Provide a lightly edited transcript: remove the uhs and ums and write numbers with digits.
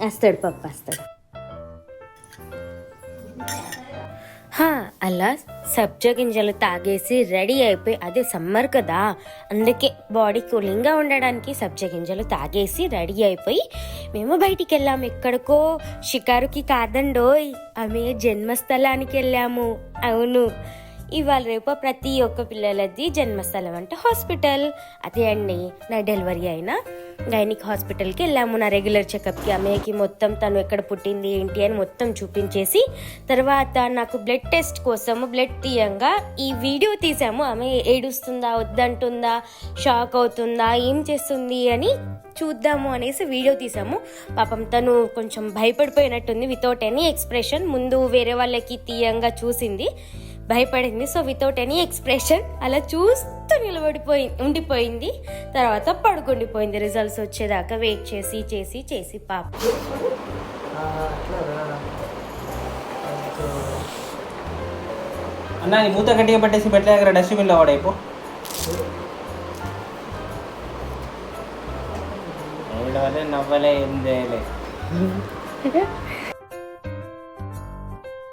వస్తాడు పప్ప వస్తాడు. అలా సబ్జా గింజలు తాగేసి రెడీ అయిపోయి, అదే సమ్మర్ కదా అందుకే బాడీ కూలింగ్గా ఉండడానికి సబ్జా గింజలు తాగేసి రెడీ అయిపోయి మేము బయటికి వెళ్ళాము. ఎక్కడికో షికారుకి కాదండోయ్, ఆమె జన్మస్థలానికి వెళ్ళాము. అవును, ఇవాళ రేపు ప్రతి ఒక్క పిల్లలది జన్మస్థలం అంటే హాస్పిటల్. అదే అండి, నా డెలివరీ అయినా గైనిక్ హాస్పిటల్కి వెళ్ళాము నా రెగ్యులర్ చెకప్కి. అమ్మకి మొత్తం తను ఎక్కడ పుట్టింది ఏంటి అని మొత్తం చూపించేసి, తర్వాత నాకు బ్లడ్ టెస్ట్ కోసము బ్లడ్ తీయంగా ఈ వీడియో తీసాము. ఆమె ఏడుస్తుందా, వద్దంటుందా, షాక్ అవుతుందా, ఏం చేస్తుంది అని చూద్దాము అనేసి వీడియో తీసాము. పాపం తను కొంచెం భయపడిపోయినట్టుంది, వితౌట్ ఎనీ ఎక్స్ప్రెషన్. ముందు వేరే వాళ్ళకి తీయంగా చూసింది, భయపడింది. సో వితౌట్ ఎనీ ఎక్స్ప్రెషన్ అలా చూస్తూ ఉండిపోయింది. తర్వాత పడుకుండిపోయింది రిజల్ట్స్ వచ్చేదాకా వెయిట్ చేసి చేసి చేసి. పాప అన్న మూత గట్టిగా పట్టేసి పెట్టలేక డస్ట్బిన్లో వాడైపో. నవ్వలే ఏం చేయలే.